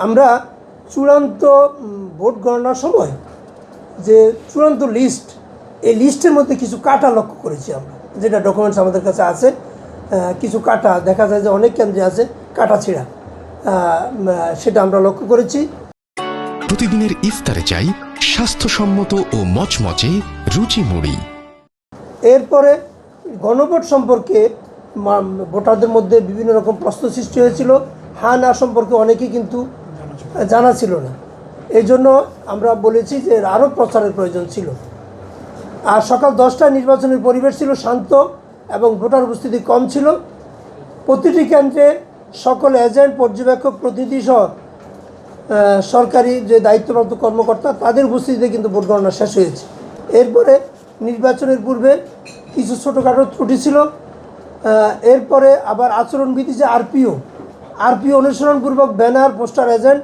আমরা চূড়ান্ত ভোট গণনার সময় যে চূড়ান্ত লিস্ট, এই লিস্টের মধ্যে কিছু কাটা লক্ষ্য করেছি আমরা, যেটা ডকুমেন্টস আমাদের কাছে আছে। কিছু কাটা দেখা যায় যে অনেক কেন্দ্রে আছে কাটা ছিঁড়া, সেটা আমরা লক্ষ্য করেছি। প্রতিদিনের ইফতারে চাই স্বাস্থ্যসম্মত ও মচমচে রুচি মুড়ি। এরপরে গণভোট সম্পর্কে ভোটারদের মধ্যে বিভিন্ন রকম প্রশ্ন সৃষ্টি হয়েছিল। হ্যাঁ না সম্পর্কে অনেকেই কিন্তু জানা ছিল না। এই জন্য আমরা বলেছি যে আরও প্রচারের প্রয়োজন ছিল। আর সকাল 10টায় নির্বাচনের পরিবেশ ছিল শান্ত এবং ভোটার উপস্থিতি কম ছিল। প্রতিটি কেন্দ্রে সকল এজেন্ট, পর্যবেক্ষক, প্রতিনিধি সহ সরকারি যে দায়িত্বপ্রাপ্ত কর্মকর্তা তাদের উপস্থিতিতে কিন্তু ভোট গণনা শেষ হয়েছে। এরপরে নির্বাচনের পূর্বে কিছু ছোটোখাটো ত্রুটি ছিল। এরপরে আবার আচরণবিধি যে আরপিও অনুসরণপূর্বক ব্যানার, পোস্টার, এজেন্ট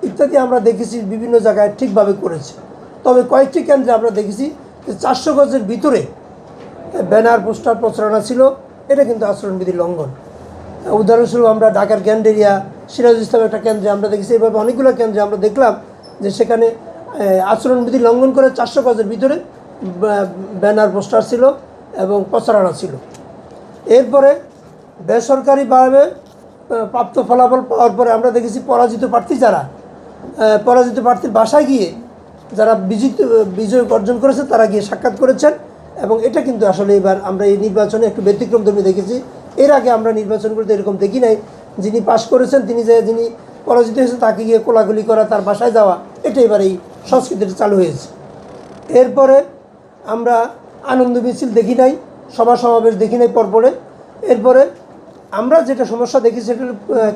ইত্যাদি আমরা দেখেছি বিভিন্ন জায়গায় ঠিকভাবে করেছে। তবে কয়েকটি কেন্দ্রে আমরা দেখেছি যে 400 গজের ভিতরে ব্যানার, পোস্টার প্রচারণা ছিল। এটা কিন্তু আচরণবিধি লঙ্ঘন। উদাহরণস্বরূপ আমরা ঢাকার গ্যান্ডেরিয়া, সিরাজ ইসলাম একটা কেন্দ্রে আমরা দেখেছি। এইভাবে অনেকগুলো কেন্দ্রে আমরা দেখলাম যে সেখানে আচরণবিধি লঙ্ঘন করে 400 গজের ভিতরে ব্যানার, পোস্টার ছিল এবং প্রচারণা ছিল। এরপরে বেসরকারিভাবে প্রাপ্ত ফলাফল পাওয়ার পরে আমরা দেখেছি পরাজিত প্রার্থীর বাসায় গিয়ে যারা বিজয় অর্জন করেছে তারা গিয়ে সাক্ষাৎ করেছেন। এবং এটা কিন্তু আসলে এবার আমরা এই নির্বাচনে একটু ব্যতিক্রমধর্মী দেখেছি। এর আগে আমরা নির্বাচনগুলোতে এরকম দেখি নাই। যিনি পাশ করেছেন যিনি পরাজিত হয়েছেন তাকে গিয়ে কোলাগুলি করা, তার বাসায় যাওয়া, এটা এবার এই সংস্কৃতিটা চালু হয়েছে। এরপরে আমরা আনন্দ মিছিল দেখি নাই, সভা সমাবেশ দেখি নাই পরপরে। এরপরে আমরা যেটা সমস্যা দেখি সেটা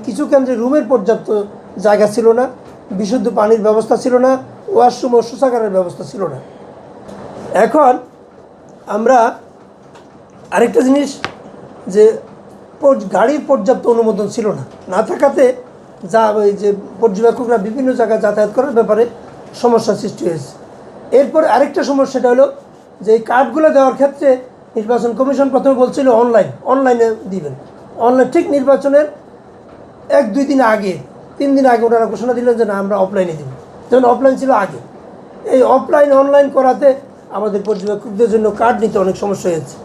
কিছু কেন্দ্রে রুমের পর্যাপ্ত জায়গা ছিল না, বিশুদ্ধ পানির ব্যবস্থা ছিল না, ওয়াশরুম ও শৌচাগারের ব্যবস্থা ছিল না। এখন আমরা আরেকটা জিনিস, যে গাড়ির পর্যাপ্ত অনুমোদন ছিল না থাকাতে ওই যে পর্যবেক্ষকরা বিভিন্ন জায়গায় যাতায়াত করার ব্যাপারে সমস্যা সৃষ্টি হয়েছে। এরপর আরেকটা সমস্যাটা হলো যে এই কার্ডগুলো দেওয়ার ক্ষেত্রে নির্বাচন কমিশন প্রথমে বলছিল অনলাইনে দিবেন। ঠিক নির্বাচনের 1-2 দিন আগে, 3 দিন আগে ওনারা ঘোষণা দিলেন যে না, আমরা অফলাইনে দিব। যেমন অফলাইন ছিল আগে, এই অনলাইন করাতে আমাদের পর্যবেক্ষকদের জন্য কার্ড নিতে অনেক সমস্যা হয়েছে।